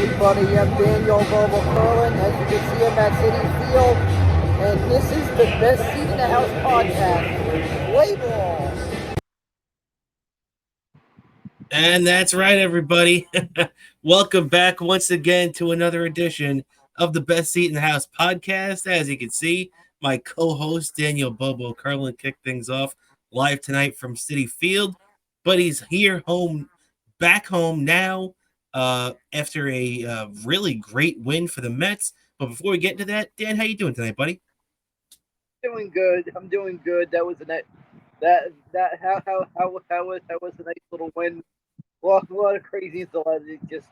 everybody. I'm Daniel Bobo Curlin. As you can see, I'm at Citi Field, and this is the Best Seat in the House podcast. Play ball. And that's right, everybody. Welcome back once again to another edition of the Best Seat in the House podcast. As you can see, my co-host Daniel Bobo Carlin kicked things off live tonight from Citi Field, but he's here back home now after a really great win for the Mets. But before we get into that, Dan, how you doing tonight, buddy? Doing good. I'm doing good. That was a that how was a nice little win. A lot of craziness. Just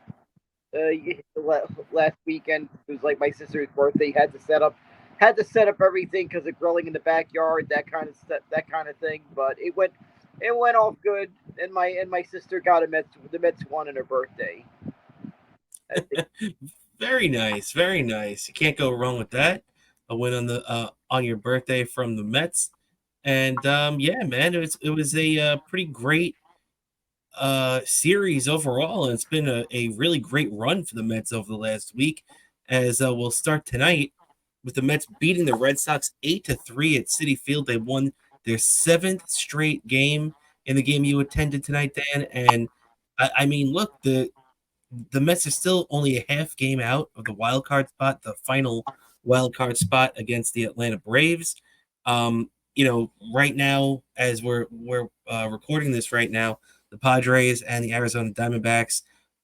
last weekend. It was like my sister's birthday. Had to set up everything because of grilling in the backyard. That kind of thing. But it went off good. And my sister got the Mets won on her birthday. Very nice, very nice. You can't go wrong with that. A win on your birthday from the Mets, and yeah, man, it was a pretty great series overall, and it's been a really great run for the Mets over the last week. As we'll start tonight with the Mets beating the Red Sox 8-3 at Citi Field. They won their seventh straight game in the game you attended tonight, Dan. And I mean, look, the Mets are still only a half game out of the wild card spot, the final wild card spot against the Atlanta Braves. Right now, as we're recording this right now, the Padres and the Arizona Diamondbacks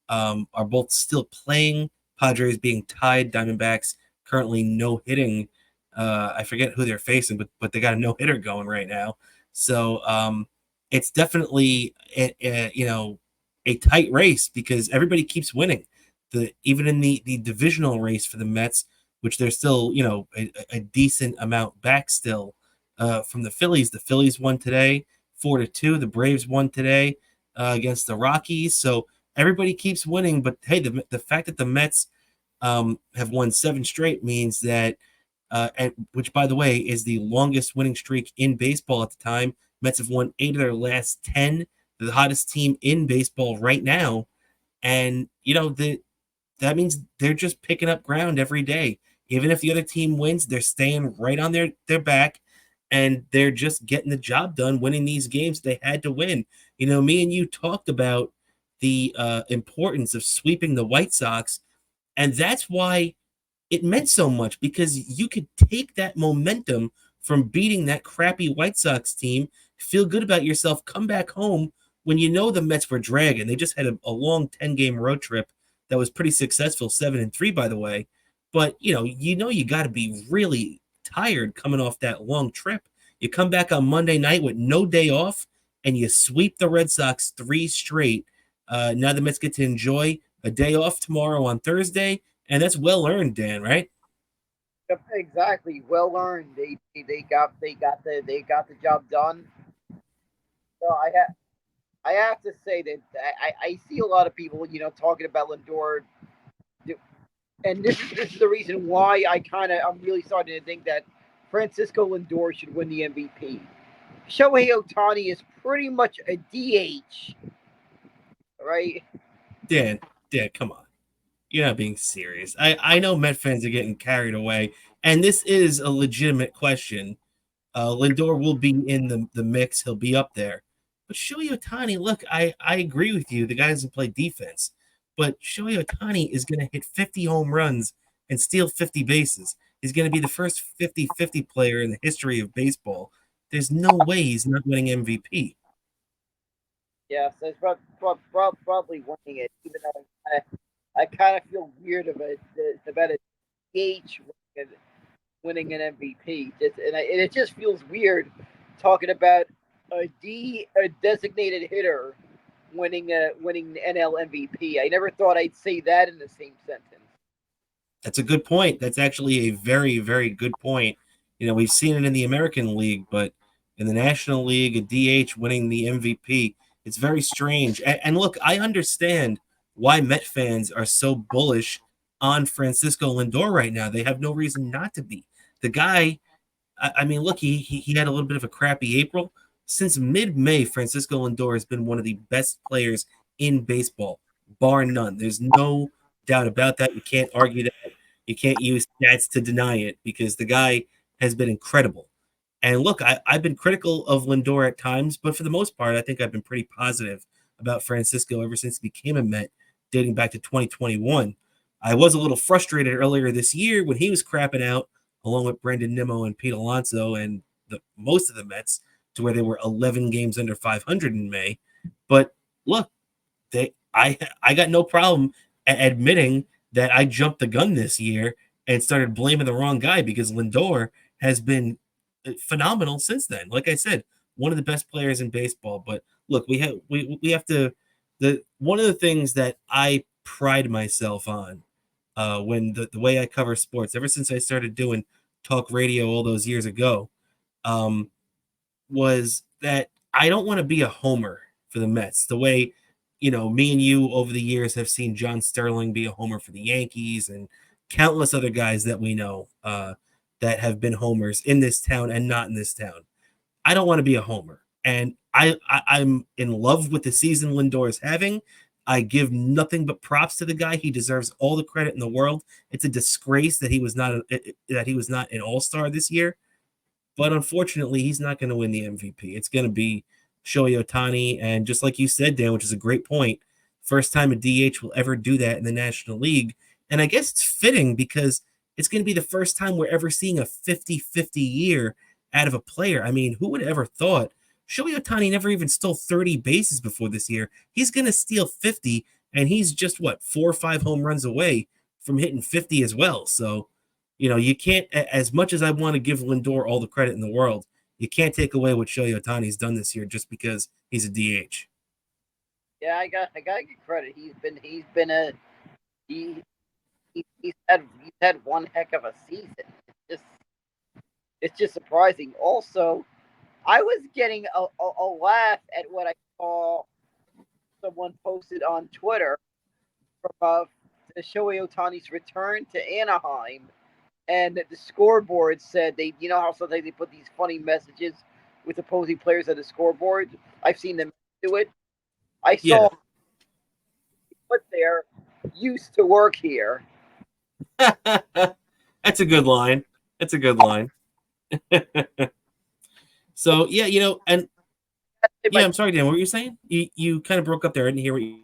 are both still playing. Padres being tied, Diamondbacks currently no hitting. I forget who they're facing, but they got a no hitter going right now. So it's definitely a tight race because everybody keeps winning. Even in the divisional race for the Mets, which they're still a decent amount back still from the Phillies. The Phillies won today 4-2. The Braves won today against the Rockies. So everybody keeps winning. But hey, the fact that the Mets have won 7 straight means that, which by the way is the longest winning streak in baseball at the time. Mets have won 8 of their last 10. They're the hottest team in baseball right now, and that means they're just picking up ground every day. Even if the other team wins, they're staying right on their back, and they're just getting the job done, winning these games they had to win. Me and you talked about the importance of sweeping the White Sox, and that's why it meant so much, because you could take that momentum from beating that crappy White Sox team, feel good about yourself, come back home when the Mets were dragging. They just had a long 10-game road trip that was pretty successful, 7-3, by the way. But you got to be really tired coming off that long trip. You come back on Monday night with no day off, and you sweep the Red Sox 3 straight. Now the Mets get to enjoy a day off tomorrow on Thursday, and that's well earned, Dan, right? Yep, exactly. Well earned. They got the job done. So I have to say that I see a lot of people, talking about Lindor, and this is the reason why I'm really starting to think that Francisco Lindor should win the MVP. Shohei Ohtani is pretty much a DH, right? Dan, Dan, come on. You're not being serious. I know Met fans are getting carried away, and this is a legitimate question. Lindor will be in the mix. He'll be up there. But Shohei Ohtani, look, I agree with you. The guy doesn't play defense. But Shohei Ohtani is going to hit 50 home runs and steal 50 bases. He's going to be the first 50-50 player in the history of baseball. There's no way he's not winning MVP. Yeah, so it's probably winning it, even though I kind of feel weird about a DH winning an MVP. And it just feels weird talking about a designated hitter winning NL MVP. I never thought I'd say that in the same sentence. That's a good point. That's actually a very, very good point. We've seen it in the American League, but in the National League, a DH winning the MVP, it's very strange. And look, I understand why Met fans are so bullish on Francisco Lindor right now. They have no reason not to be. The guy, I mean, look, he had a little bit of a crappy April. Since mid-May, Francisco Lindor has been one of the best players in baseball, bar none. There's no doubt about that. You can't argue that. You can't use stats to deny it because the guy has been incredible. And look, I've been critical of Lindor at times, but for the most part, I think I've been pretty positive about Francisco ever since he became a Met, dating back to 2021. I was a little frustrated earlier this year when he was crapping out, along with Brendan Nimmo and Pete Alonso and most of the Mets, to where they were 11 games under 500 in May. But look, I got no problem admitting that I jumped the gun this year and started blaming the wrong guy because Lindor has been phenomenal since then. Like I said, one of the best players in baseball. But look, we have to the one of the things that I pride myself on when the way I cover sports ever since I started doing talk radio all those years ago um, was that I don't want to be a homer for the Mets. The way, me and you over the years have seen John Sterling be a homer for the Yankees and countless other guys that we know that have been homers in this town and not in this town. I don't want to be a homer. And I'm in love with the season Lindor is having. I give nothing but props to the guy. He deserves all the credit in the world. It's a disgrace that he was not an all-star this year. But unfortunately, he's not going to win the MVP. It's going to be Shohei Ohtani. And just like you said, Dan, which is a great point, first time a DH will ever do that in the National League. And I guess it's fitting because it's going to be the first time we're ever seeing a 50-50 year out of a player. I mean, who would have ever thought? Shohei Ohtani never even stole 30 bases before this year. He's going to steal 50, and he's just, 4 or 5 home runs away from hitting 50 as well. So, you can't, as much as I want to give Lindor all the credit in the world, you can't take away what Shohei Ohtani's done this year just because he's a DH. Yeah, I gotta give credit. He he's had one heck of a season. Just it's just surprising. Also, I was getting a laugh at what I saw someone posted on Twitter from Shohei Ohtani's return to Anaheim, and the scoreboard said how sometimes they put these funny messages with opposing players on the scoreboard. I've seen them do it. I Yeah. saw put there used to work here. That's a good line. That's a good line. So, yeah, and yeah, My I'm sorry, Dan. What were you saying? You kind of broke up there. I didn't hear what you.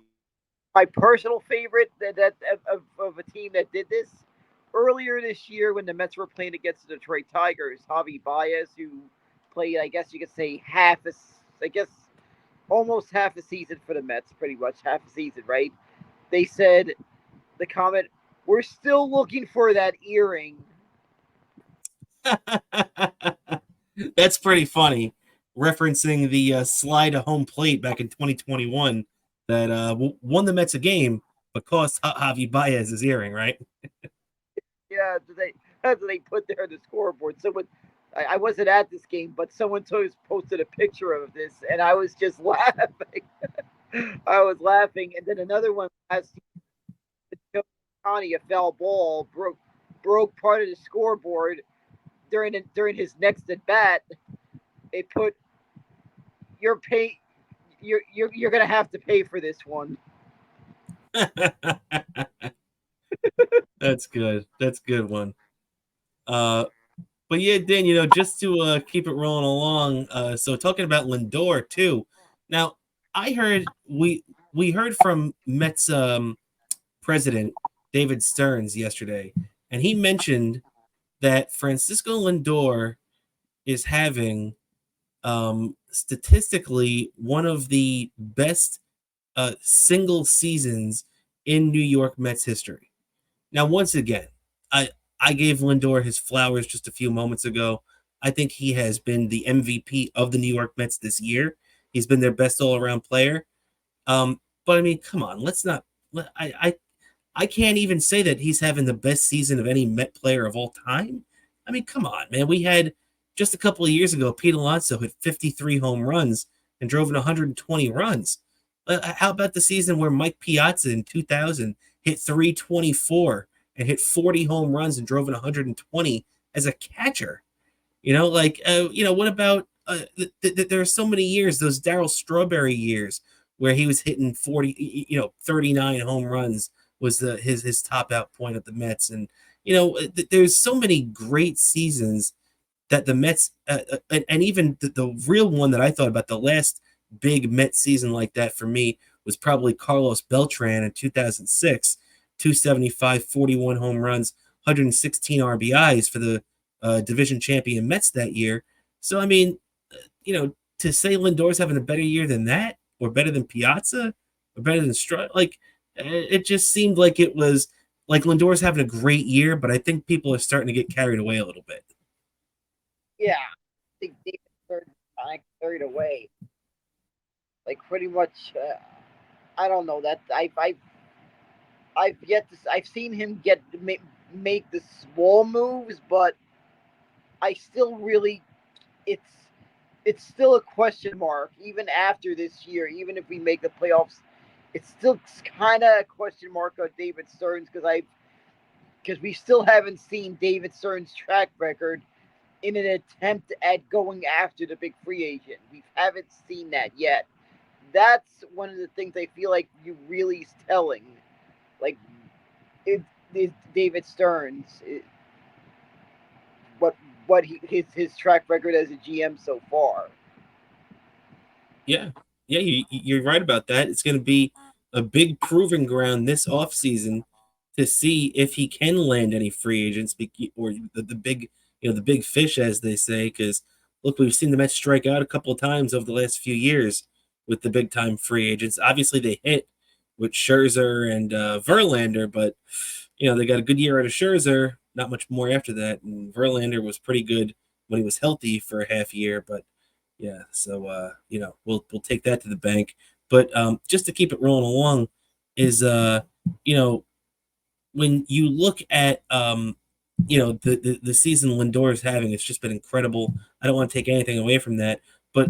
my personal favorite of a team that did this earlier this year when the Mets were playing against the Detroit Tigers. Javi Baez, who played, I guess you could say I guess almost half a season for the Mets, pretty much half a season, right? They said the comment, "We're still looking for that earring." That's pretty funny, referencing the slide to home plate back in 2021 that won the Mets a game, but cost Javi Baez his earring, right? Yeah, that's what they put there on the scoreboard. Someone, I wasn't at this game, but someone posted a picture of this, and I was just laughing. I was laughing, and then another one has Connie a foul ball broke part of the scoreboard during his next at bat. They put you're pay you're gonna have to pay for this one. That's good. That's a good one. Uh, but yeah, Dan, just to keep it rolling along. So talking about Lindor too. Now, I heard we heard from Mets president David Stearns yesterday, and he mentioned that Francisco Lindor is having statistically one of the best single seasons in New York Mets history. Now, once again, I gave Lindor his flowers just a few moments ago. I think he has been the MVP of the New York Mets this year. He's been their best all-around player. But I mean, come on, let's not. I can't even say that he's having the best season of any Met player of all time. I mean, come on, man. We had just a couple of years ago, Pete Alonso hit 53 home runs and drove in 120 runs. How about the season where Mike Piazza in 2000 hit 324 and hit 40 home runs and drove in 120 as a catcher? What about there are so many years, those Darryl Strawberry years where he was hitting 39 home runs was his top out point at the Mets. And there's so many great seasons that the Mets, and even the real one that I thought about, the last big Mets season like that for me was probably Carlos Beltran in 2006, 275, 41 home runs, 116 RBIs for the division champion Mets that year. So, I mean, to say Lindor's having a better year than that, or better than Piazza, or better than like, it just seemed like it was like Lindor's having a great year, but I think people are starting to get carried away a little bit. Yeah, I think David Stern kind of carried away. Like pretty much, I don't know that I've seen him make the small moves, but I still really it's it's still a question mark even after this year. Even if we make the playoffs, it's still kind of a question mark on David Stearns because we still haven't seen David Stearns' track record in an attempt at going after the big free agent. We haven't seen that yet. That's one of the things I feel like you really is telling. Like it David Stearns, what his track record as a GM so far. Yeah, yeah, you're right about that. It's going to be a big proving ground this offseason to see if he can land any free agents, or the big, the big fish, as they say. Because look, we've seen the Mets strike out a couple of times over the last few years with the big time free agents. Obviously, they hit with Scherzer and Verlander, but they got a good year out of Scherzer. Not much more after that, and Verlander was pretty good when he was healthy for a half year, but yeah, so we'll take that to the bank. But just to keep it rolling along, is you know when you look at the season Lindor is having, it's just been incredible. I don't want to take anything away from that, but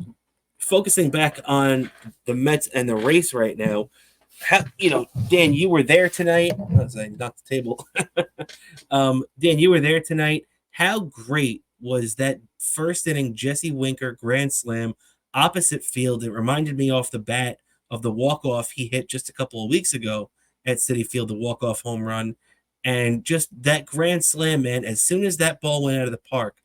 focusing back on the Mets and the race right now, Dan, you were there tonight. As I knocked the table. Dan, you were there tonight. How great was that first inning Jesse Winker grand slam opposite field? It reminded me off the bat of the walk-off he hit just a couple of weeks ago at Citi Field, the walk-off home run. And just that grand slam, man, as soon as that ball went out of the park,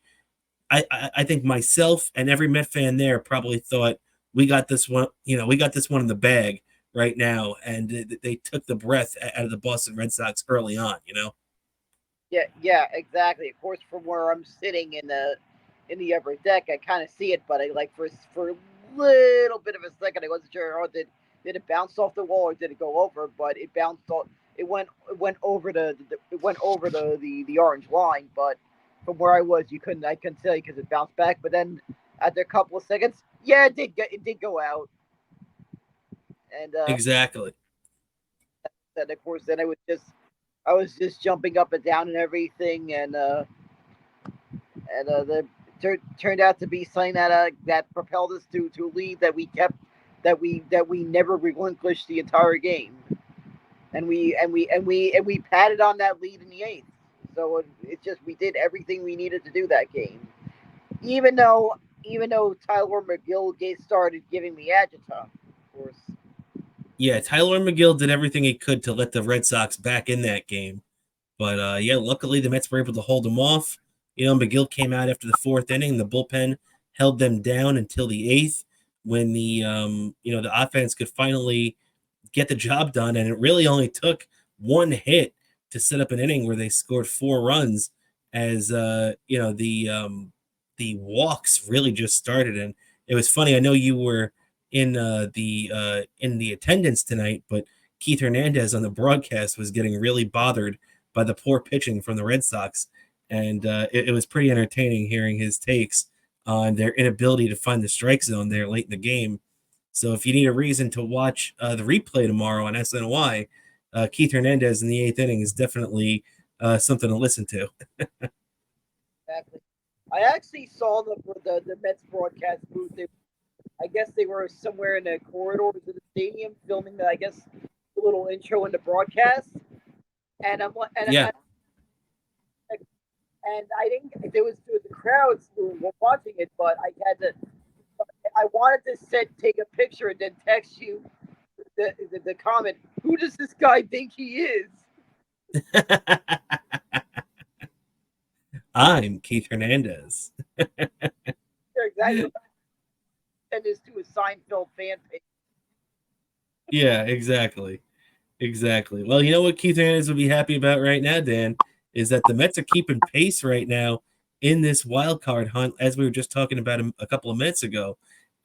I think myself and every Met fan there probably thought we got this one, we got this one in the bag right now. And they took the breath out of the Boston Red Sox early on. Yeah, exactly. Of course, from where I'm sitting in the upper deck, I kind of see it, but I like for a little bit of a second, I wasn't sure. Oh, did it bounce off the wall or did it go over? But it bounced off. It went over the orange line. But from where I couldn't tell you because it bounced back. But then after a couple of seconds, yeah, it did go out. And Exactly. then of course then I was just jumping up and down and everything, and turned out to be something that propelled us to a lead that we kept, that we never relinquished the entire game, and we patted on that lead in the eighth. So it's just we did everything we needed to do that game, even though Tyler McGill started giving me agita, of course. Yeah, Tyler McGill did everything he could to let the Red Sox back in that game. But yeah, luckily the Mets were able to hold them off. McGill came out after the fourth inning. The bullpen held them down until the eighth, when the offense could finally get the job done. And it really only took one hit to set up an inning where they scored 4 runs, as the walks really just started. And it was funny. I know you were in the attendance tonight, but Keith Hernandez on the broadcast was getting really bothered by the poor pitching from the Red Sox, and it was pretty entertaining hearing his takes on their inability to find the strike zone there late in the game. So if you need a reason to watch the replay tomorrow on SNY, Keith Hernandez in the eighth inning is definitely something to listen to. Exactly. I actually saw the Mets broadcast booth. I guess they were somewhere in the corridors of the stadium filming I guess the little intro in the broadcast. And I'm and Yeah, I, and I didn't. There was the crowds who were watching it, but I had to. I wanted to take a picture and then text you the comment. Who does this guy think he is? I'm Keith Hernandez. Exactly. Send this to a Seinfeld fan page. Yeah, exactly. Exactly. Well, you know what Keith Hernandez would be happy about right now, Dan, is that the Mets are keeping pace right now in this wild card hunt, as we were just talking about a couple of minutes ago.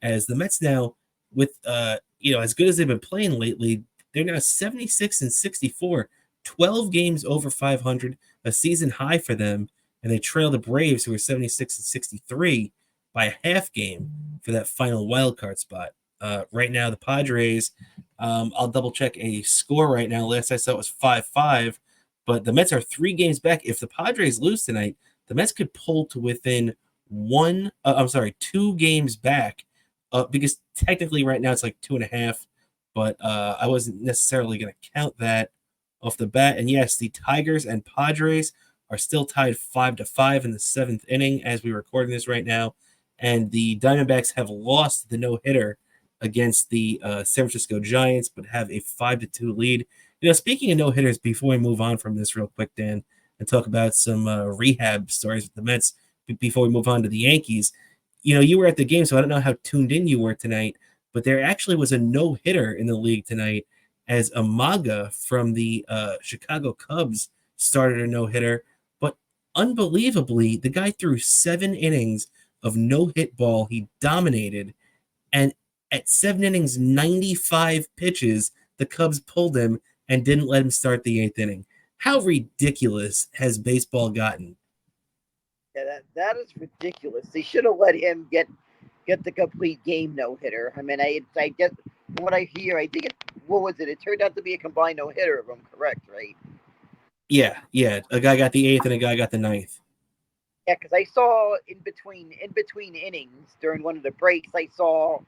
As the Mets now, with as good as they've been playing lately, they're now 76 and 64, 12 games over 500, a season high for them, and they trail the Braves, who are 76 and 63, by a half game for that final wild card spot. Right now, the Padres, I'll double check a score right now. Last I saw it was 5-5, but the Mets are 3 games back. If the Padres lose tonight, the Mets could pull to within 2 games back, because technically right now it's like 2.5, but I wasn't necessarily going to count that off the bat. And yes, the Tigers and Padres are still tied 5-5 in the 7th inning as we record this right now, and the Diamondbacks have lost the no hitter against the San Francisco Giants, but have a 5-2 lead. Speaking of no hitters, before we move on from this real quick, Dan, and talk about some rehab stories with the Mets before we move on to the Yankees. You were at the game, so I don't know how tuned in you were tonight, but there actually was a no hitter in the league tonight, as Amaga from the Chicago Cubs started a no hitter. But unbelievably, the guy threw 7 innings of no hit ball. He dominated, and at 7 innings, 95 pitches, the Cubs pulled him and didn't let him start the 8th inning. How ridiculous has baseball gotten? Yeah, that is ridiculous. They should have let him get the complete game no hitter. I mean, I get from what I hear. I think what was it? It turned out to be a combined no hitter. If I'm correct, right? Yeah, yeah. A guy got the 8th and a guy got the ninth. Yeah, because I saw in between innings during one of the breaks, I saw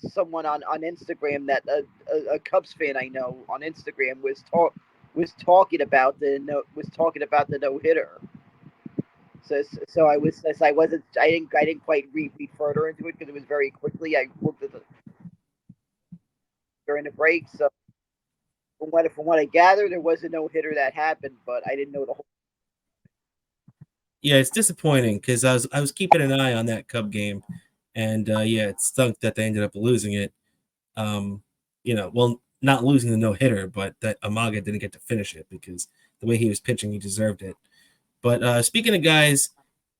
someone on Instagram that a Cubs fan I know on Instagram was talking about the no hitter. So I didn't quite read further into it because it was very quickly. I looked at the during the break. So from what I gather, there was a no hitter that happened, but I didn't know the whole. Yeah, it's disappointing because I was keeping an eye on that Cub game, and yeah, it stunk that they ended up losing it. Well, not losing the no hitter, but that Amaga didn't get to finish it because the way he was pitching, he deserved it. But speaking of guys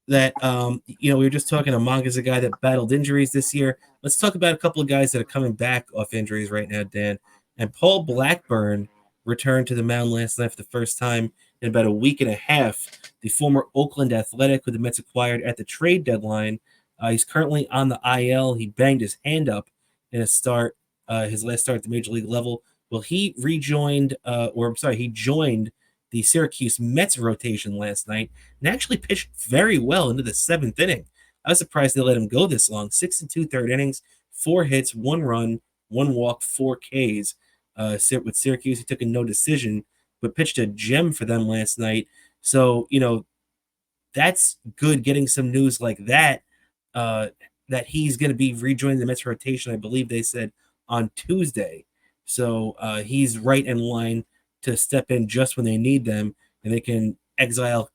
that we were just talking, Amanga's a guy that battled injuries this year. Let's talk about a couple of guys that are coming back off injuries right now, Dan. And Paul Blackburn returned to the mound last night for the first time in about a week and a half. The former Oakland Athletic, who the Mets acquired at the trade deadline, he's currently on the IL. He banged his hand up in his last start at the major league level. Well, he he joined the Syracuse Mets rotation last night and actually pitched very well into the 7th inning. I was surprised they let him go this long. 6 2/3 innings, 4 hits, 1 run, 1 walk, 4 Ks. With Syracuse, he took a no decision, but pitched a gem for them last night. So, that's good getting some news like that, that he's going to be rejoining the Mets rotation, I believe they said, on Tuesday. So he's right in line to step in just when they need them, and they can exile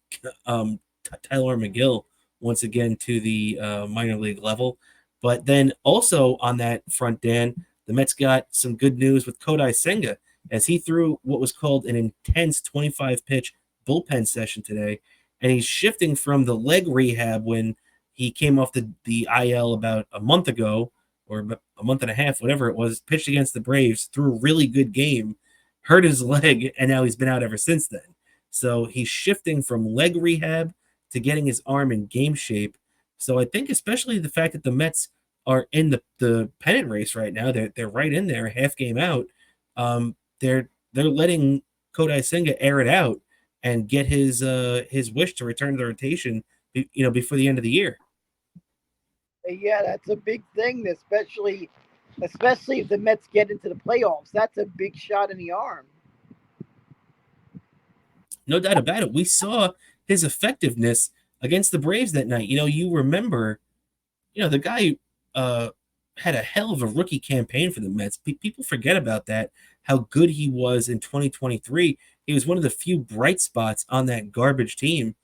Tyler McGill once again to the minor league level. But then also on that front, Dan, the Mets got some good news with Kodai Senga as he threw what was called an intense 25-pitch bullpen session today, and he's shifting from the leg rehab when he came off the IL about a month ago or a month and a half, whatever it was, pitched against the Braves, threw a really good game, hurt his leg, and now he's been out ever since then. So he's shifting from leg rehab to getting his arm in game shape. So I think especially the fact that the Mets are in the pennant race right now, they're right in there, half game out. They're letting Kodai Senga air it out and get his wish to return to the rotation, before the end of the year. Yeah, that's a big thing, especially if the Mets get into the playoffs. That's a big shot in the arm. No doubt about it. We saw his effectiveness against the Braves that night. You remember, the guy had a hell of a rookie campaign for the Mets. People forget about that. how good he was in 2023. He was one of the few bright spots on that garbage team.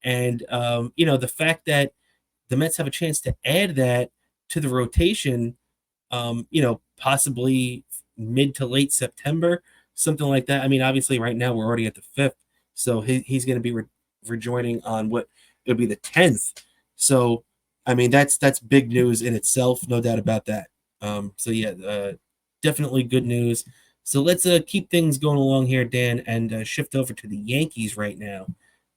And, the fact that the Mets have a chance to add that to the rotation, possibly mid to late September, something like that. I mean, obviously, right now we're already at the 5th, so he's going to be rejoining on what it would be the 10th. So, I mean, that's big news in itself, no doubt about that. So yeah, definitely good news. So let's keep things going along here, Dan, and shift over to the Yankees right now,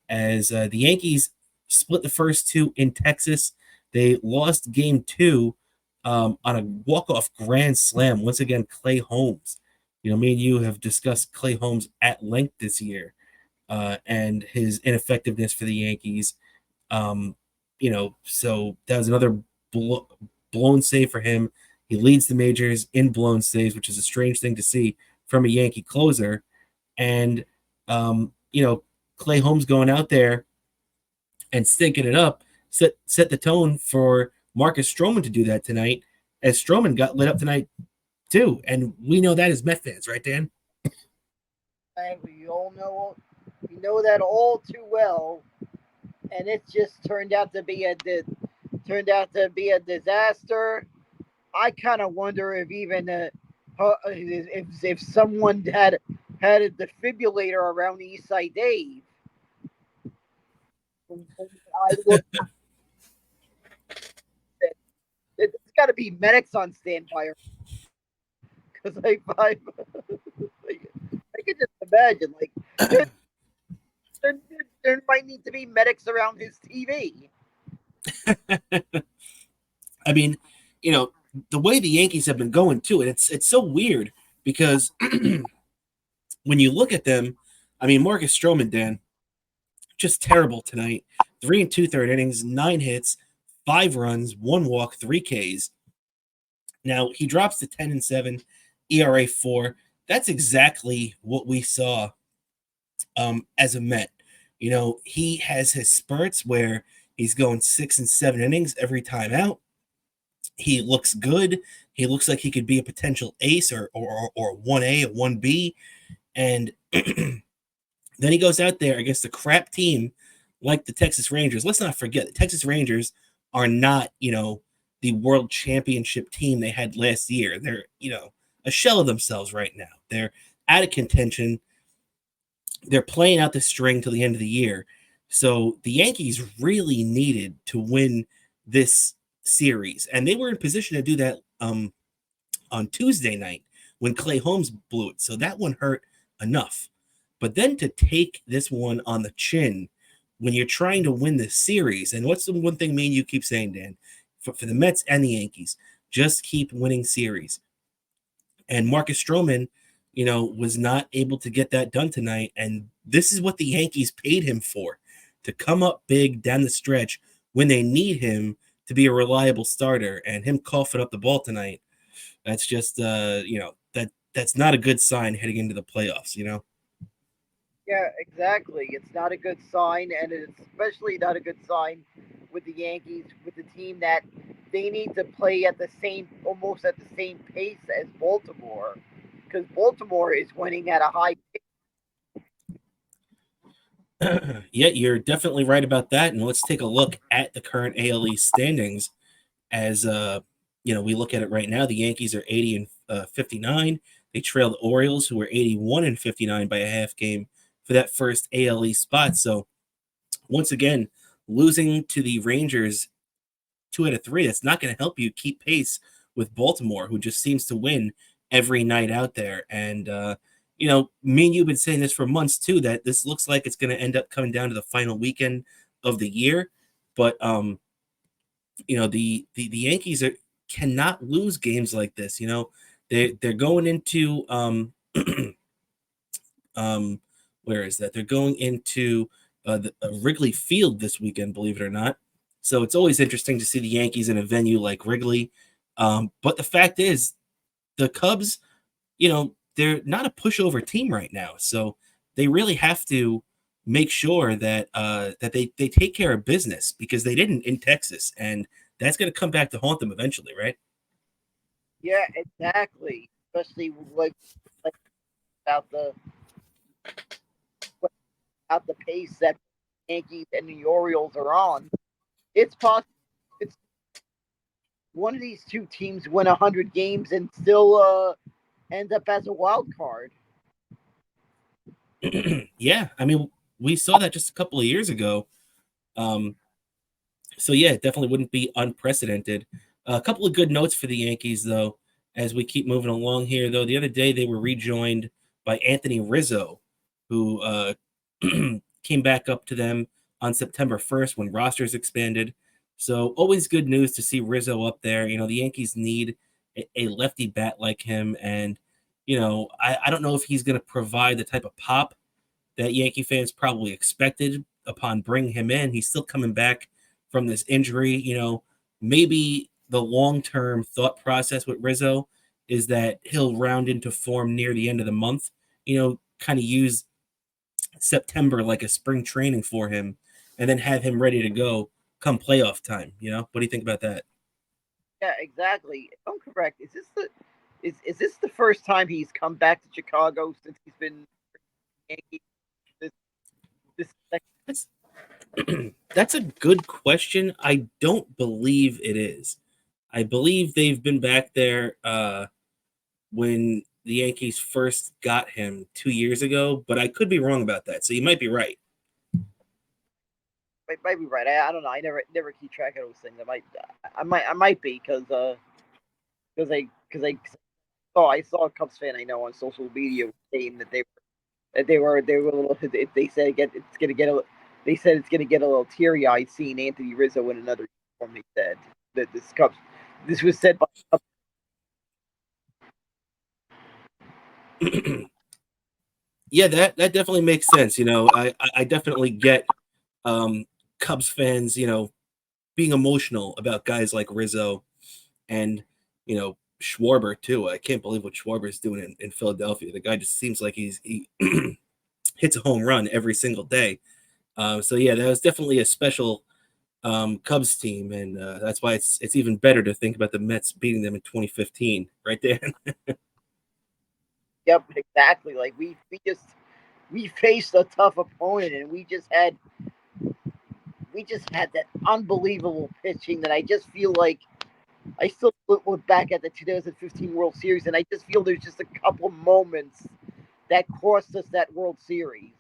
as the Yankees split the first two in Texas. They lost game two on a walk-off grand slam. Once again, Clay Holmes. Me and you have discussed Clay Holmes at length this year, and his ineffectiveness for the Yankees. So that was another blown save for him. He leads the majors in blown saves, which is a strange thing to see from a Yankee closer. And, Clay Holmes going out there and stinking it up set the tone for Marcus Stroman to do that tonight, as Stroman got lit up tonight too. And we know that as Met fans, right, Dan? And we all know, we know that all too well, and it just turned out to be a disaster. I kind of wonder if even if someone had a defibrillator around Eastside Dave. I looked at it, has got to be medics on standby because I can just imagine there, there, there might need to be medics around his TV. I mean, the way the Yankees have been going too, and it's so weird because when you look at them, I mean, Marcus Stroman, Dan, just terrible tonight. 3 2/3 innings, 9 hits, 5 runs, 1 walk, 3 Ks. Now he drops to 10-7, ERA 4. That's exactly what we saw as a Met. He has his spurts where he's going 6 and 7 innings every time out. He looks good. He looks like he could be a potential ace or 1A, a 1B. And then he goes out there against a crap team like the Texas Rangers. Let's not forget the Texas Rangers are not, the world championship team they had last year. They're, a shell of themselves right now. They're out of contention. They're playing out the string till the end of the year. So the Yankees really needed to win this series, and they were in position to do that on Tuesday night when Clay Holmes blew it. So that one hurt enough. But then to take this one on the chin when you're trying to win this series, and what's the one thing me and you keep saying, Dan, for the Mets and the Yankees, just keep winning series. And Marcus Stroman, was not able to get that done tonight. And this is what the Yankees paid him for, to come up big down the stretch when they need him to be a reliable starter. And him coughing up the ball tonight, that's just, that's not a good sign heading into the playoffs, Yeah, exactly. It's not a good sign, and it's especially not a good sign with the Yankees, with the team that they need to play at almost at the same pace as Baltimore, because Baltimore is winning at a high pace. Yeah, you're definitely right about that. And let's take a look at the current AL East standings as we look at it right now. The Yankees are 80 and 59. They trail the Orioles, who are 81 and 59 by a half game for that first AL East spot. So once again, losing to the Rangers 2 out of 3, that's not going to help you keep pace with Baltimore, who just seems to win every night out there. And me and you've been saying this for months too, that this looks like it's going to end up coming down to the final weekend of the year. But the Yankees cannot lose games like this. They're going into where is that? They're going into Wrigley Field this weekend, believe it or not. So it's always interesting to see the Yankees in a venue like Wrigley. But the fact is, the Cubs, they're not a pushover team right now. So they really have to make sure that that they take care of business, because they didn't in Texas, and that's going to come back to haunt them eventually, right? Yeah, exactly. Especially like about the pace that the Yankees and the Orioles are on. It's possible. It's one of these two teams win 100 games and still end up as a wild card. Yeah, I mean, we saw that just a couple of years ago. Um, so yeah, it definitely wouldn't be unprecedented. A couple of good notes for the Yankees, though, as we keep moving along here. Though the other day they were rejoined by Anthony Rizzo, who came back up to them on September 1st when rosters expanded. So always good news to see Rizzo up there. You know, the Yankees need a lefty bat like him, and I don't know if he's going to provide the type of pop that Yankee fans probably expected upon bringing him in. He's still coming back from this injury. Maybe the long-term thought process with Rizzo is that he'll round into form near the end of the month, kind of use September like a spring training for him and then have him ready to go come playoff time. What do you think about that? Yeah, exactly. If I'm correct. Is this the first time he's come back to Chicago since he's been Yankee? This That's, that's a good question. I don't believe it is. I believe they've been back there when the Yankees first got him 2 years ago, but I could be wrong about that. So you might be right. might be right. I don't know. I never keep track of those things. I might be because I saw a Cubs fan I know on social media saying that they were a little. They said it's gonna get a. They said it's gonna get a little teary eyed seeing Anthony Rizzo in another uniform. They said that this Cubs. This was said by Yeah, that definitely makes sense. I definitely get Cubs fans, being emotional about guys like Rizzo and Schwarber too. I can't believe what Schwarber is doing in Philadelphia. The guy just seems like he hits a home run every single day. So yeah, that was definitely a special Cubs team, and that's why it's even better to think about the Mets beating them in 2015, right there. yep, exactly. Like we faced a tough opponent and we just had that unbelievable pitching that I just feel like I still look back at the 2015 World Series and I just feel there's just a couple moments that cost us that World Series.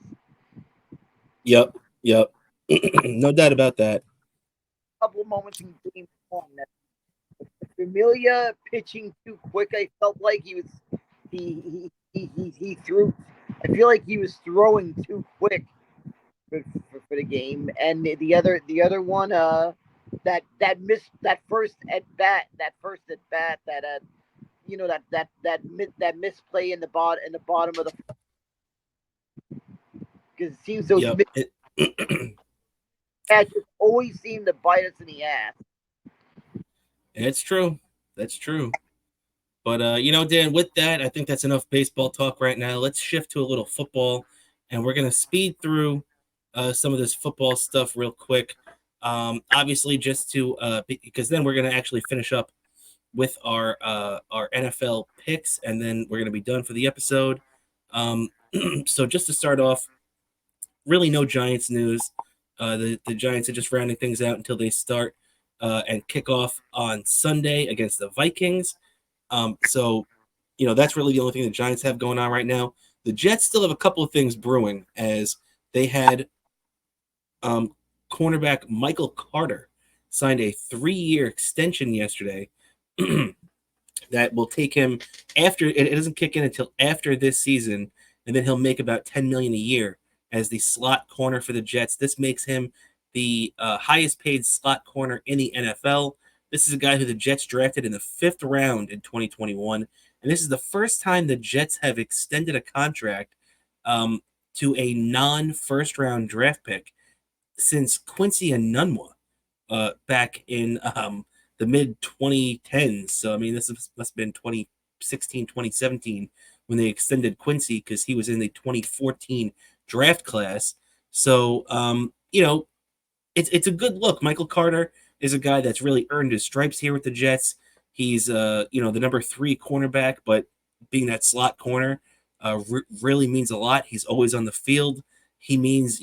Yep, yep, no doubt about that. A couple moments in Game One that Familia pitching too quick. I felt like he threw. I feel like he was throwing too quick for the game. And the other one, that first at bat, that that misplay in the bottom of the, because it seems those Yep. catches always seem to bite us in the ass. It's true. That's true. But Dan, with that, I think that's enough baseball talk right now. Let's shift to a little football, and we're gonna speed through some of this football stuff real quick. Obviously, just to because then we're gonna actually finish up with our NFL picks, and then we're gonna be done for the episode. So just to start off, really no Giants news. The Giants are just rounding things out until they start and kick off on Sunday against the Vikings. So, that's really the only thing the Giants have going on right now. The Jets still have a couple of things brewing as they had cornerback Michael Carter signed a 3-year extension yesterday that will take him after it doesn't kick in until after this season, and then he'll make about $10 million a year as the slot corner for the Jets. This makes him the highest paid slot corner in the NFL. This is a guy who the Jets drafted in the 5th round in 2021, and this is the first time the Jets have extended a contract to a non-first round draft pick since Quincy Enunwa back in the mid 2010s. So, I mean, this must have been 2016, 2017 when they extended Quincy because he was in the 2014 draft class. So, it's a good look. Michael Carter is a guy that's really earned his stripes here with the Jets. He's, the number 3 cornerback, but being that slot corner, really means a lot. He's always on the field. He means,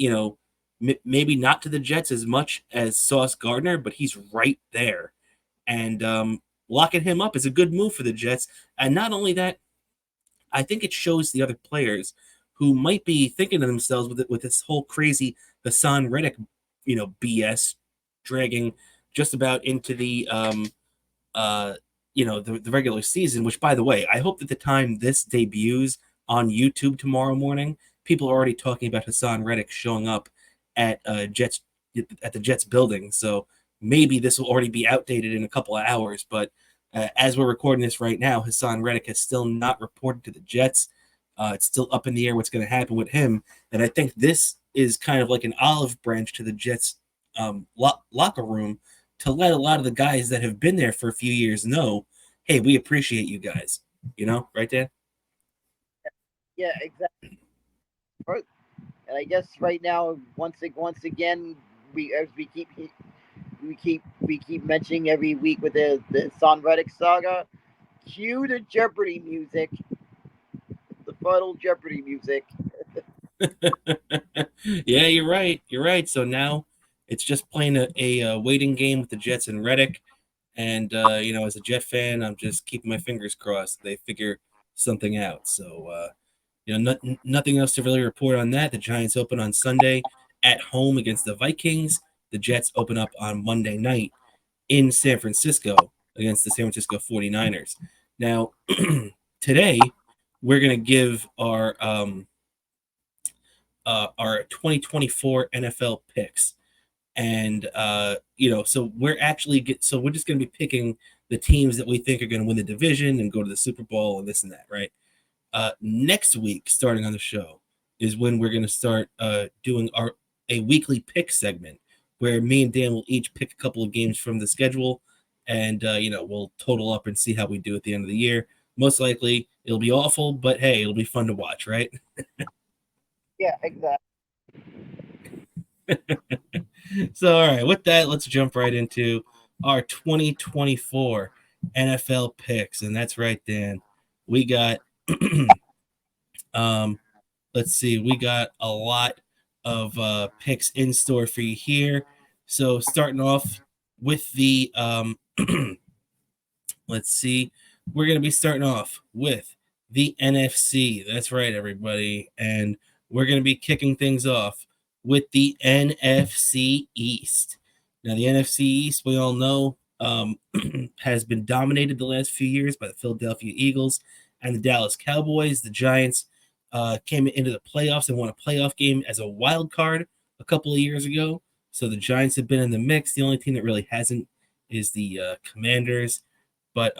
maybe not to the Jets as much as Sauce Gardner, but he's right there. And locking him up is a good move for the Jets. And not only that, I think it shows the other players who might be thinking to themselves with this whole crazy Hassan Reddick, BS dragging just about into the uh, the regular season. Which, by the way, I hope that the time this debuts on YouTube tomorrow morning, people are already talking about Hassan Reddick showing up at the Jets building. So maybe this will already be outdated in a couple of hours. But as we're recording this right now, Hassan Reddick has still not reported to the Jets. It's still up in the air what's going to happen with him. And I think this is kind of like an olive branch to the Jets locker room to let a lot of the guys that have been there for a few years know, hey, we appreciate you guys. Right, Dan? Yeah, exactly. And I guess right now, once again, we as we keep mentioning every week with the Son Reddick saga. Cue the Jeopardy music, the final Jeopardy music. Yeah, you're right. You're right. So now it's just playing a waiting game with the Jets and Reddick. And, as a Jet fan, I'm just keeping my fingers crossed they figure something out. So, nothing else to really report on that. The Giants open on Sunday at home against the Vikings. The Jets open up on Monday night in San Francisco against the San Francisco 49ers. Now, today, we're going to give our 2024 NFL picks. And so we're just going to be picking the teams that we think are going to win the division and go to the Super Bowl and this and that, right? Next week, starting on the show, is when we're going to start doing a weekly pick segment where me and Dan will each pick a couple of games from the schedule, and we'll total up and see how we do at the end of the year. Most likely, it'll be awful, but hey, it'll be fun to watch, right? Yeah, exactly. So, all right, with that, let's jump right into our 2024 NFL picks, and that's right, Dan. We got um let's see, we got a lot of picks in store for you here. So starting off with the let's see, we're going to be starting off with the NFC. That's right, everybody. And we're going to be kicking things off with the NFC East. Now, the NFC East, we all know, has been dominated the last few years by the Philadelphia Eagles and the Dallas Cowboys. The Giants came into the playoffs and won a playoff game as a wild card a couple of years ago. So the Giants have been in the mix. The only team that really hasn't is the Commanders. But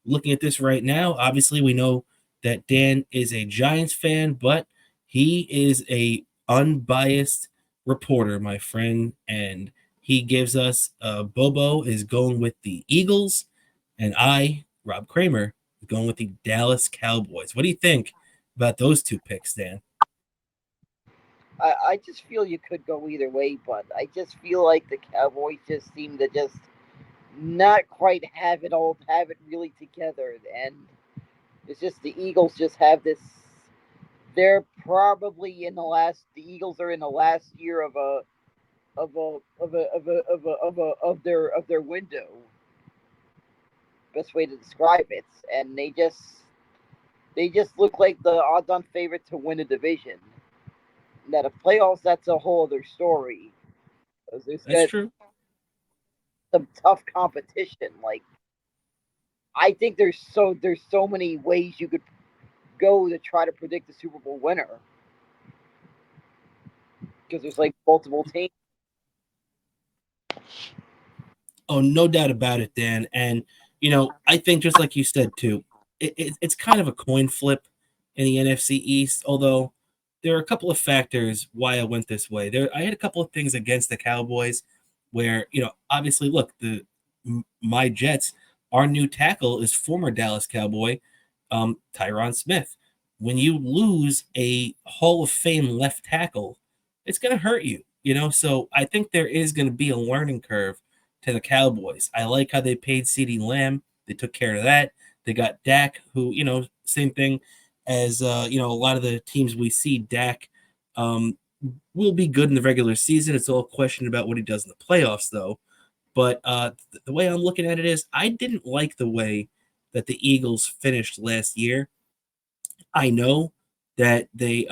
looking at this right now, obviously we know that Dan is a Giants fan, but he is a unbiased reporter, my friend, and he gives us Bobo is going with the Eagles, and I, Rob Cramer, is going with the Dallas Cowboys. What do you think about those two picks, Dan? I just feel you could go either way, but I just feel like the Cowboys just seem to just not quite have it really together, and it's just the Eagles just have this. They're probably in the last. The Eagles are in the last year of their window. Best way to describe it, and they just look like the odds-on favorite to win a division. Now the playoffs, that's a whole other story. 'Cause there's That's got true. some tough competition. Like I think there's so many ways you could go to try to predict the Super Bowl winner because there's like multiple teams. Oh, no doubt about it, Dan. And I think just like you said too, it's kind of a coin flip in the NFC East. Although there are a couple of factors why I went this way. I had a couple of things against the Cowboys, where obviously, look, my Jets, our new tackle is former Dallas Cowboy, Tyron Smith. When you lose a Hall of Fame left tackle, it's going to hurt you. So I think there is going to be a learning curve to the Cowboys. I like how they paid CeeDee Lamb. They took care of that. They got Dak, who, same thing. as a lot of the teams we see, Dak um, will be good in the regular season. It's all a question about what he does in the playoffs, though. But the way I'm looking at it is, I didn't like the way that the Eagles finished last year. I know that the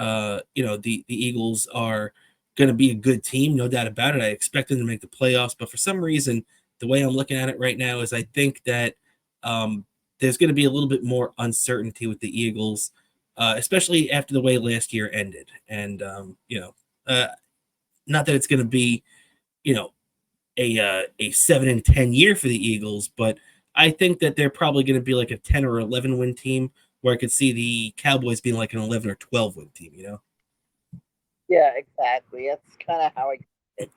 Eagles are going to be a good team, no doubt about it. I expect them to make the playoffs, but for some reason, the way I'm looking at it right now is I think that um, there's going to be a little bit more uncertainty with the Eagles, especially after the way last year ended. And uh, not that it's going to be you know a 7-10 year for the Eagles, but I think that they're probably going to be like a 10 or 11 win team, where I could see the Cowboys being like an 11 or 12 win team. Yeah, exactly. That's kind of how I get it.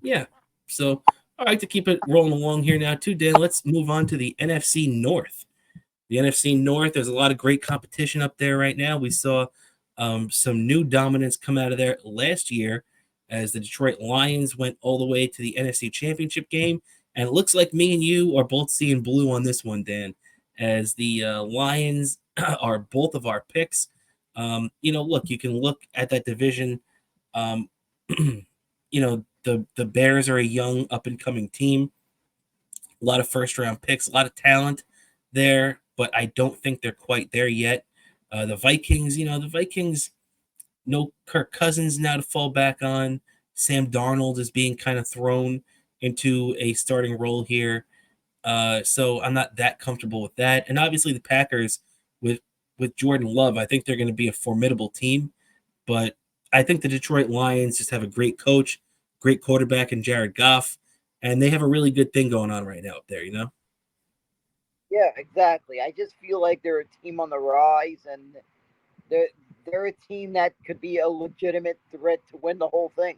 Yeah. So, all right, to keep it rolling along here now, too, Dan, let's move on to the NFC North. The NFC North, there's a lot of great competition up there right now. We saw some new dominance come out of there last year as the Detroit Lions went all the way to the NFC Championship game. And it looks like me and you are both seeing blue on this one, Dan, as the Lions are both of our picks. Look, you can look at that division. Um, the Bears are a young, up and coming team. A lot of first round picks, a lot of talent there, but I don't think they're quite there yet. The Vikings, no Kirk Cousins now to fall back on. Sam Darnold is being kind of thrown into a starting role here. So I'm not that comfortable with that. And obviously the Packers with Jordan Love, I think they're going to be a formidable team. But I think the Detroit Lions just have a great coach, great quarterback in Jared Goff, and they have a really good thing going on right now up there. Yeah, exactly. I just feel like they're a team on the rise, and they're they're a team that could be a legitimate threat to win the whole thing.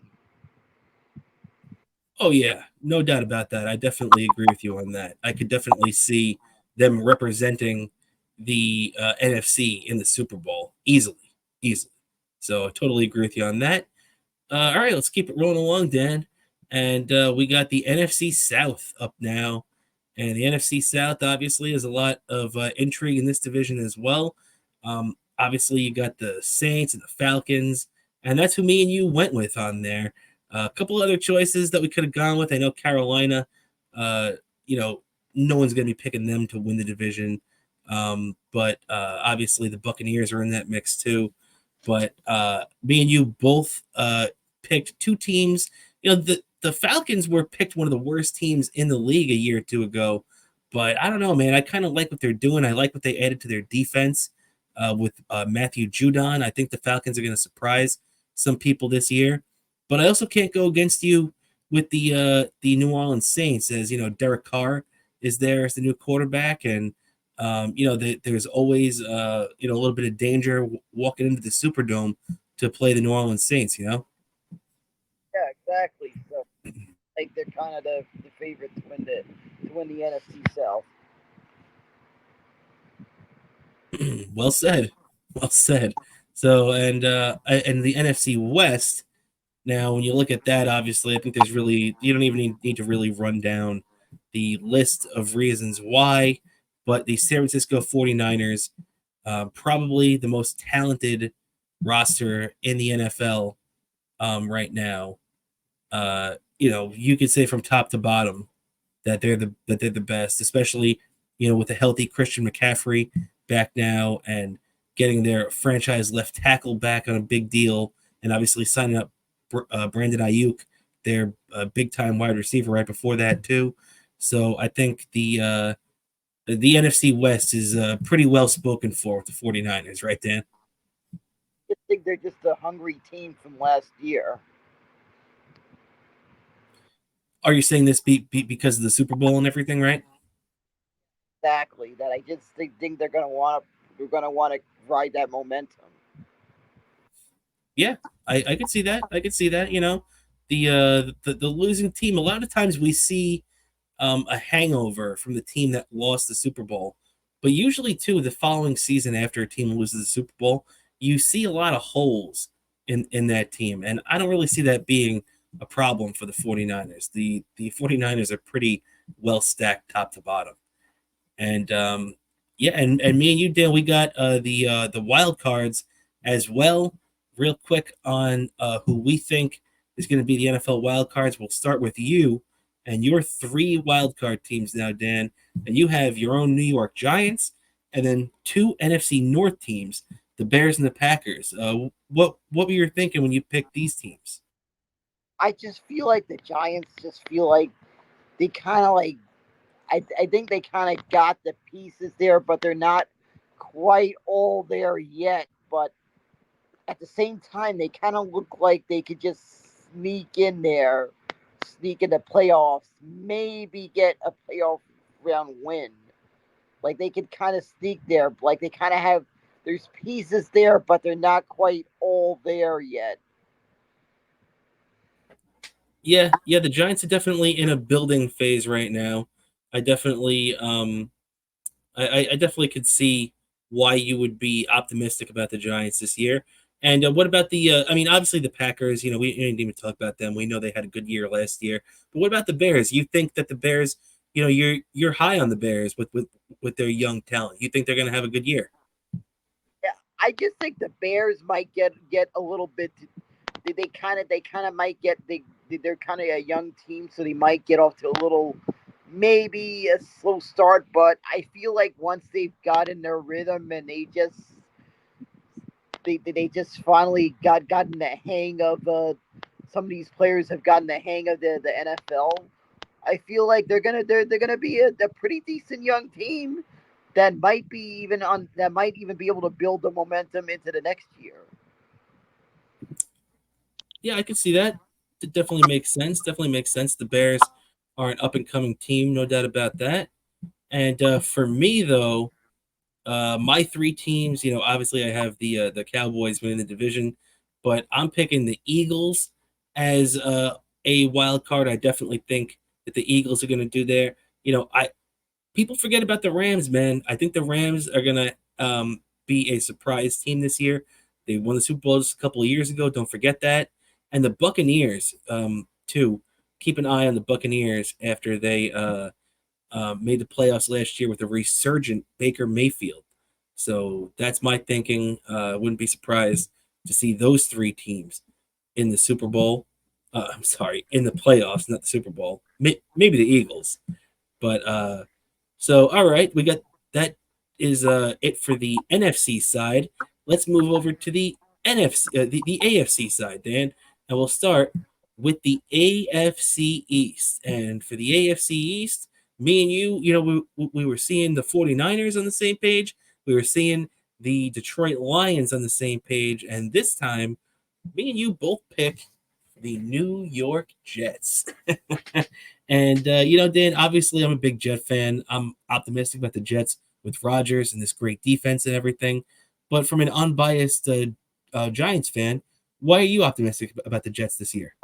Oh yeah, no doubt about that. I definitely agree with you on that. I could definitely see them representing the NFC in the Super Bowl easily, easily. So I totally agree with you on that. All right, let's keep it rolling along, Dan. And we got the NFC South up now. And the NFC South obviously has a lot of intrigue in this division as well. Obviously, you got the Saints and the Falcons, and that's who me and you went with on there. A couple other choices that we could have gone with. I know Carolina, uh, you know, no one's going to be picking them to win the division. But obviously, the Buccaneers are in that mix too. But me and you both picked two teams. The Falcons were picked one of the worst teams in the league a year or two ago. But I don't know, man. I kind of like what they're doing. I like what they added to their defense with Matthew Judon. I think the Falcons are going to surprise some people this year. But I also can't go against you with the New Orleans Saints, as Derek Carr is there as the new quarterback, and there's always a little bit of danger walking into the Superdome to play the New Orleans Saints. Yeah, exactly. So like they're kind of the favorite to win the NFC South. Well said, well said. So and the NFC West. Now, when you look at that, obviously, I think there's really you don't even need to really run down the list of reasons why, but the San Francisco 49ers, probably the most talented roster in the NFL right now. You could say from top to bottom that they're the best, especially with a healthy Christian McCaffrey back now and getting their franchise left tackle back on a big deal, and obviously signing up Brandon Ayuk, their big time wide receiver right before that too. So I think the NFC West is pretty well spoken for with the 49ers, right, Dan? I just think they're just a hungry team from last year. Are you saying this because of the Super Bowl and everything, right? Exactly. That I just think they're gonna want to ride that momentum. Yeah, I could see that. I could see that. The losing team. A lot of times we see a hangover from the team that lost the Super Bowl, but usually too the following season after a team loses the Super Bowl, you see a lot of holes in that team, and I don't really see that being a problem for the 49ers. The 49ers are pretty well stacked top to bottom. And Yeah, and me and you, Dan, we got the wild cards as well. Real quick on who we think is going to be the NFL wild cards. We'll start with you and your three wild card teams now, Dan. And you have your own New York Giants, and then two NFC North teams, the Bears and the Packers. What were you thinking when you picked these teams? I just feel like the Giants just feel like they kind of like I think they kind of got the pieces there, but they're not quite all there yet. But at the same time, they kind of look like they could just sneak in there, sneak in the playoffs, maybe get a playoff round win. Like they could kind of sneak there. Like they kind of have there's pieces there, but they're not quite all there yet. Yeah, the Giants are definitely in a building phase right now. I definitely I definitely could see why you would be optimistic about the Giants this year. And what about the? I mean, obviously the Packers. You know, we didn't even talk about them. We know they had a good year last year. But what about the Bears? You think that the Bears? You know, you're high on the Bears with their young talent. You think they're going to have a good year? Yeah, I just think the Bears might get a little bit. They kind of might get they're kind of a young team, so they might get off to a little maybe a slow start. But I feel like once they've gotten their rhythm and they just finally gotten the hang of some of these players have gotten the hang of the NFL. I feel like they're gonna be a pretty decent young team that might even be able to build the momentum into the next year. Yeah, I could see that. It definitely makes sense. Definitely makes sense. The Bears are an up and coming team, no doubt about that. And for me though, my three teams, you know, obviously I have the Cowboys winning the division, but I'm picking the Eagles as a wild card. I definitely think that the Eagles are going to do there. You know, I people forget about the Rams, man. I think the Rams are going to be a surprise team this year. They won the Super Bowl just a couple of years ago. Don't forget that. And the Buccaneers, too. Keep an eye on the Buccaneers after they made the playoffs last year with a resurgent Baker Mayfield. So that's my thinking. I wouldn't be surprised to see those three teams in the Super Bowl. I'm sorry, in the playoffs, not the Super Bowl. Maybe the Eagles, but so all right, we got that is it for the NFC side. Let's move over to the NFC, the AFC side, Dan, and we'll start with the AFC East. And for the AFC East, me and you know, we were seeing the 49ers on the same page. We were seeing the Detroit Lions on the same page, and this time, me and you both pick the New York Jets. And you know, Dan, obviously I'm a big Jet fan. I'm optimistic about the Jets with Rodgers and this great defense and everything. But from an unbiased Giants fan, why are you optimistic about the Jets this year?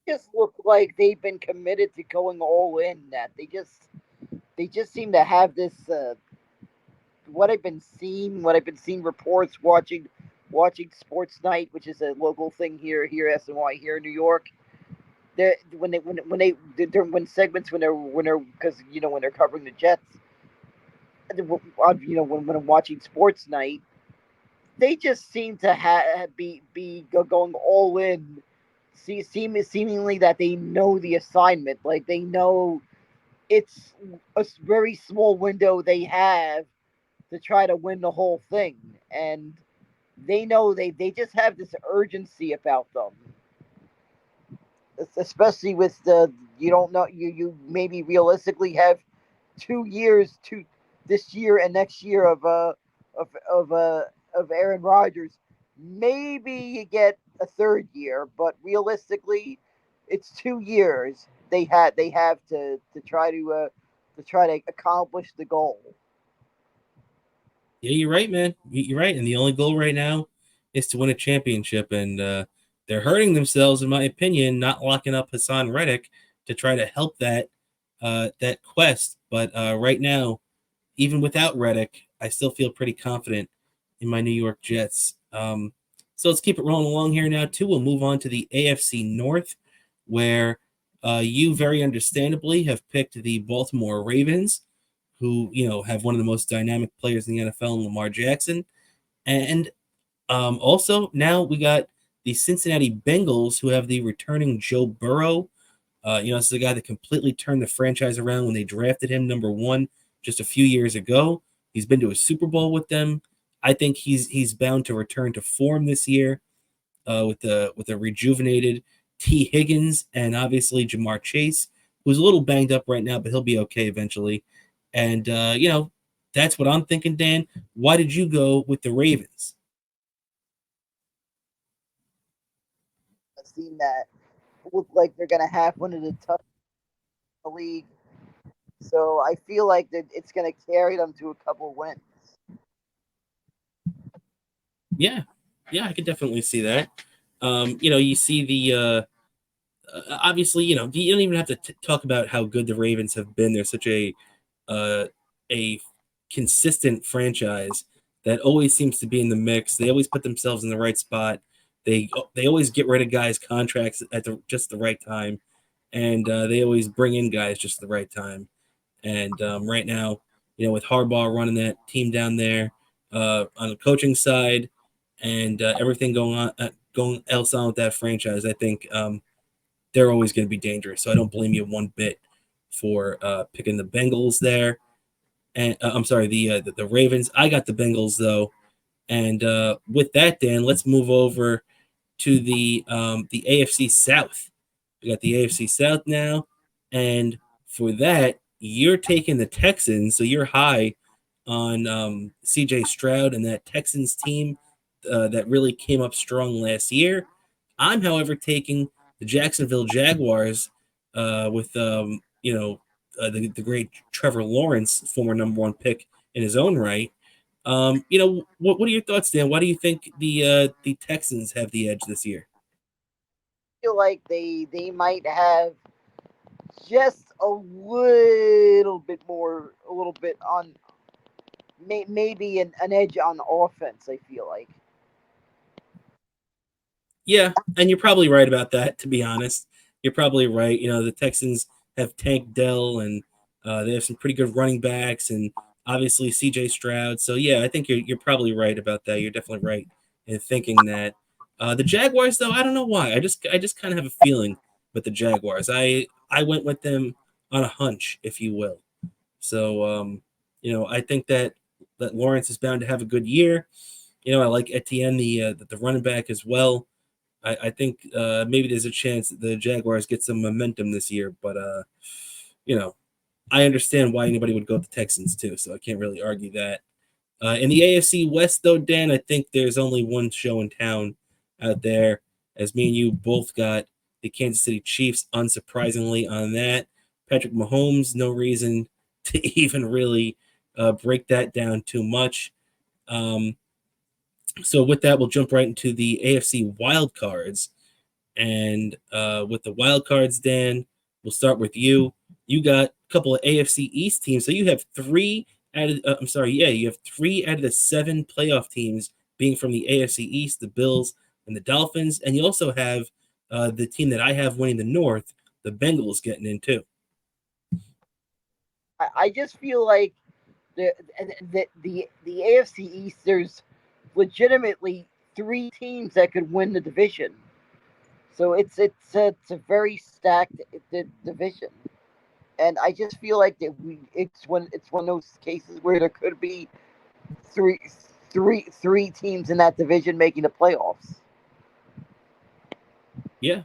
Just look like they've been committed to going all in. That they just seem to have this. What I've been seeing reports, watching Sports Night, which is a local thing here SNY here in New York. When segments when they're because when they're covering the Jets, when I'm watching Sports Night, they just seem to going all in. Seemingly that they know the assignment, like they know it's a very small window they have to try to win the whole thing, and they know they just have this urgency about them, especially with the you don't know you maybe realistically have 2 years to this year and next year of of uh of Aaron Rodgers. Maybe you get a third year, but realistically, it's 2 years they have to try to accomplish the goal. Yeah, you're right, man. You're right. And the only goal right now is to win a championship. And they're hurting themselves, in my opinion, not locking up Hassan Reddick to try to help that quest. But right now, even without Reddick, I still feel pretty confident in my New York Jets. So let's keep it rolling along here now, too. We'll move on to the AFC North, where you very understandably have picked the Baltimore Ravens, who have one of the most dynamic players in the NFL, in Lamar Jackson, and also now we got the Cincinnati Bengals, who have the returning Joe Burrow. This is a guy that completely turned the franchise around when they drafted him number one just a few years ago. He's been to a Super Bowl with them. I think he's bound to return to form this year with a rejuvenated T. Higgins and obviously Jamar Chase, who's a little banged up right now, but he'll be okay eventually. And that's what I'm thinking, Dan. Why did you go with the Ravens? I've seen that look like they're gonna have one of the toughest in the league. So I feel like that it's gonna carry them to a couple wins. Yeah, yeah, I could definitely see that. You see the obviously, you don't even have to talk about how good the Ravens have been. They're such uh, a consistent franchise that always seems to be in the mix. They always put themselves in the right spot. They always get rid of guys' contracts at just the right time, and they always bring in guys just at the right time. And right now, with Harbaugh running that team down there on the coaching side, and everything going else on with that franchise, I think they're always going to be dangerous. So I don't blame you one bit for picking the Bengals there. And I'm sorry, the Ravens. I got the Bengals though. And with that, Dan, let's move over to the AFC South. We got the AFC South now, and for that, you're taking the Texans, so you're high on C.J. Stroud and that Texans team that really came up strong last year. I'm, however, taking the Jacksonville Jaguars with the great Trevor Lawrence, former number one pick in his own right. What are your thoughts, Dan? Why do you think the Texans have the edge this year? I feel like they might have just a little bit more, a little bit on maybe an edge on offense. I feel like. Yeah, and you're probably right about that. To be honest, you're probably right. The Texans have Tank Dell, and they have some pretty good running backs, and obviously C.J. Stroud. So yeah, I think you're probably right about that. You're definitely right in thinking that. The Jaguars, though, I don't know why. I just kind of have a feeling with the Jaguars. I went with them on a hunch, if you will. So I think that Lawrence is bound to have a good year. I like Etienne, the running back as well. I think maybe there's a chance that the Jaguars get some momentum this year, but you know, I understand why anybody would go with the Texans too, so I can't really argue that. In the AFC West, though, Dan, I think there's only one show in town out there, as me and you both got the Kansas City Chiefs, unsurprisingly, on that. Patrick Mahomes, no reason to even really break that down too much. Um, so with that, we'll jump right into the AFC wild cards. And with the wild cards, Dan, we'll start with you. You got a couple of AFC East teams. So you have you have 3 out of the 7 playoff teams being from the AFC East, the Bills and the Dolphins. And you also have the team that I have winning the North, the Bengals, getting in too. I just feel like the AFC East, there's legitimately 3 teams that could win the division. So it's a very stacked division, and I just feel like that it's one of those cases where there could be three three teams in that division making the playoffs. Yeah,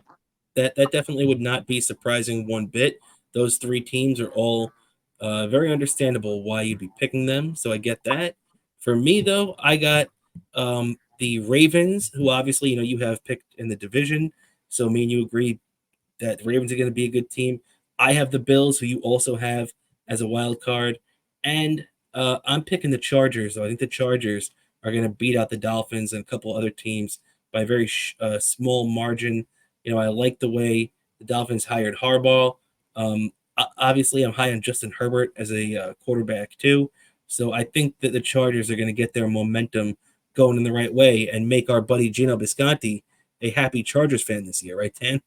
that definitely would not be surprising one bit. Those 3 teams are all very understandable why you'd be picking them. So I get that. For me, though, I got the Ravens, who obviously you have picked in the division. So me and you agree that the Ravens are going to be a good team. I have the Bills, who you also have as a wild card, and I'm picking the Chargers. So I think the Chargers are going to beat out the Dolphins and a couple other teams by a very small margin. I like the way the Dolphins hired Harbaugh. Obviously, I'm high on Justin Herbert as a quarterback too. So I think that the Chargers are going to get their momentum going in the right way and make our buddy Gino Bisconti a happy Chargers fan this year, right, Tan?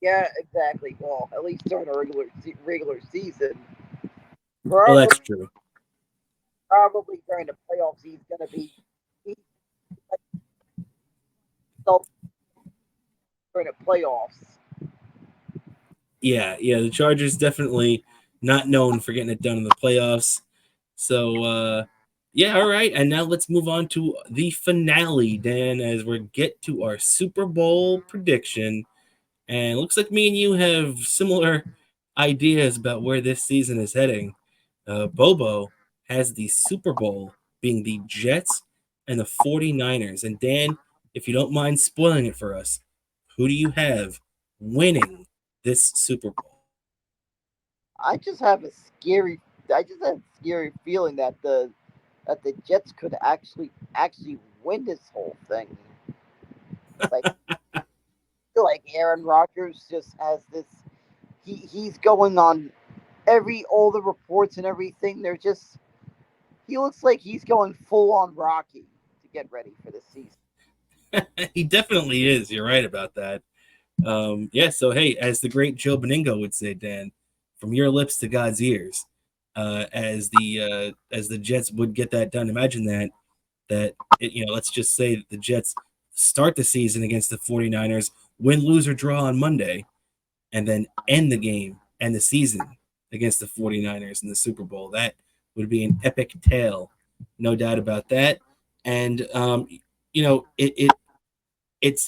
Yeah, exactly. Well, at least during a regular season. Well, Probably, that's true. probably during the playoffs, he's gonna be he's so during the playoffs. Yeah, yeah. The Chargers definitely not known for getting it done in the playoffs. So, yeah, all right. And now let's move on to the finale, Dan, as we get to our Super Bowl prediction. And it looks like me and you have similar ideas about where this season is heading. Bobo has the Super Bowl being the Jets and the 49ers. And Dan, if you don't mind spoiling it for us, who do you have winning this Super Bowl? I just have a scary, I just have a scary feeling that the Jets could actually win this whole thing. Like, I feel like Aaron Rodgers just has this. He's going on every all the reports and everything. They're just he looks like he's going full on Rocky to get ready for the season. He definitely is. You're right about that. Yeah, so hey, as the great Joe Beningo would say, Dan, from your lips to God's ears, as the Jets would get that done. Imagine let's just say that the Jets start the season against the 49ers, win, lose, or draw on Monday, and then end the game and the season against the 49ers in the Super Bowl. That would be an epic tale, no doubt about that. And it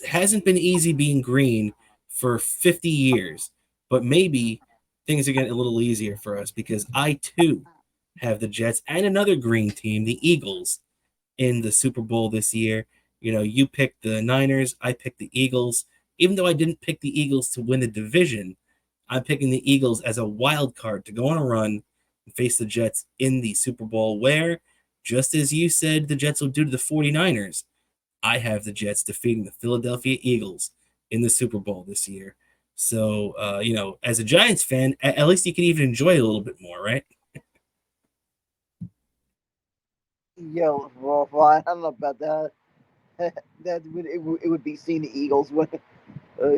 hasn't been easy being green for 50 years, but maybe things are getting a little easier for us because I too have the Jets and another green team, the Eagles, in the Super Bowl this year. You picked the Niners, I picked the Eagles. Even though I didn't pick the Eagles to win the division, I'm picking the Eagles as a wild card to go on a run and face the Jets in the Super Bowl, where, just as you said, the Jets will do to the 49ers. I have the Jets defeating the Philadelphia Eagles in the Super Bowl this year. So, as a Giants fan, at least you can even enjoy it a little bit more, right? Well, I don't know about that. It would be seeing the Eagles win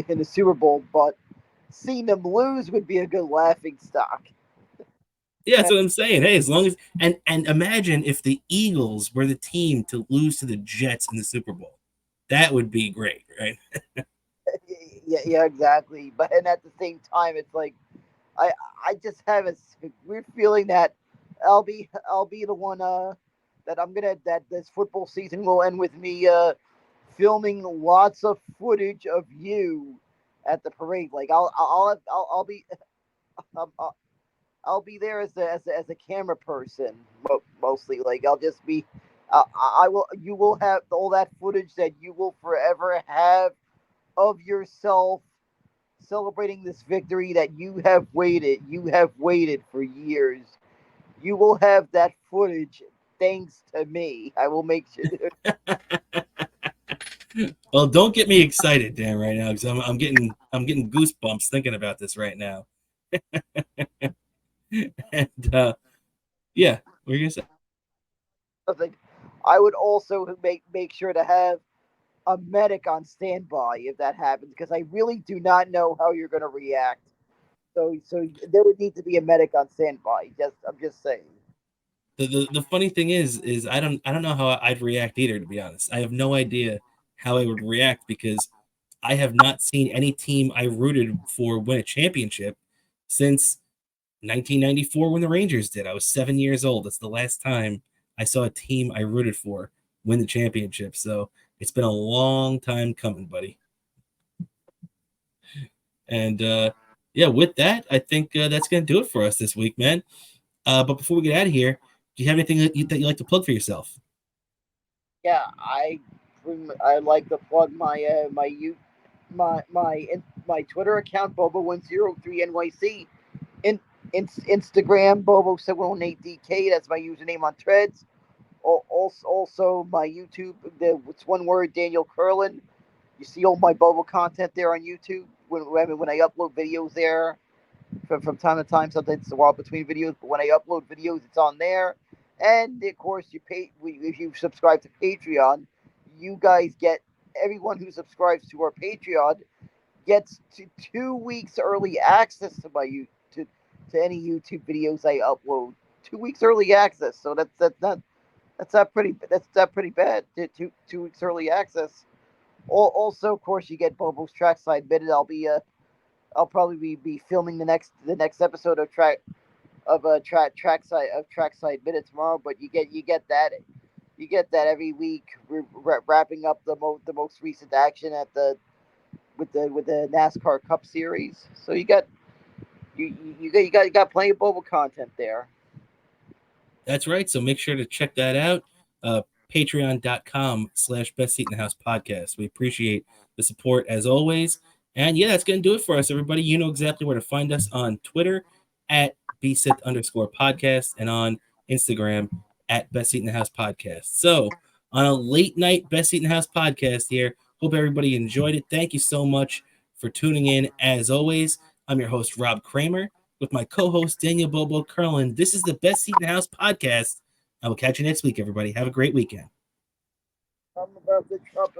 in the Super Bowl, but seeing them lose would be a good laughing stock. Yeah, that's what I'm saying. Hey, as long as and imagine if the Eagles were the team to lose to the Jets in the Super Bowl, that would be great, right? Yeah, exactly. But and at the same time, it's like I I just have a weird feeling that I'll be the one that I'm gonna that this football season will end with me filming lots of footage of you at the parade. Like I'll be um, I'll, I'll be there as a camera person mostly. Like I'll just be I will you will have all that footage that you will forever have of yourself celebrating this victory that you have waited for years. You will have that footage thanks to me. I will make sure. Well, don't get me excited, Dan, right now because I'm getting goosebumps thinking about this right now. And yeah, what are you gonna say? Something. I would also make sure to have a medic on standby if that happens because I really do not know how you're going to react. So there would need to be a medic on standby. Just I'm just saying. The funny thing is I don't know how I'd react either. To be honest, I have no idea how I would react because I have not seen any team I rooted for win a championship since 1994 when the Rangers did. I was 7 years old. That's the last time I saw a team I rooted for win the championship. So it's been a long time coming, buddy. And yeah, with that, I think that's gonna do it for us this week, man. But before we get out of here, do you have anything that you like to plug for yourself? Yeah, I like to plug my Twitter account Bobo103NYC, in, Instagram Bobo718DK. That's my username on Threads. Also my YouTube. It's one word, Daniel Curlin. You see all my Bobo content there on YouTube. When I upload videos there from time to time, sometimes it's a while between videos, but when I upload videos, it's on there. And of course, if you subscribe to Patreon, you guys get everyone who subscribes to our Patreon gets 2 weeks early access to my to any YouTube videos I upload 2 weeks early access. So that's not pretty bad. 2 weeks early access. Also, of course, you get Bobo's trackside minute. I'll probably be filming the next episode of trackside minute tomorrow. But you get that every week, wrapping up the most recent action at the with the NASCAR Cup Series. So you got plenty of Bobo content there. That's right. So make sure to check that out. Patreon.com/Best Seat in the House podcast. We appreciate the support as always. And yeah, that's going to do it for us, everybody. You know exactly where to find us on Twitter at BSIT_podcast and on Instagram at Best Seat in the House podcast. So on a late night Best Seat in the House podcast here, hope everybody enjoyed it. Thank you so much for tuning in. As always, I'm your host, Rob Cramer, with my co-host Daniel Bobo Curlin. This is the Best Seat in the House podcast. I will catch you next week, everybody. Have a great weekend. I'm about to Trump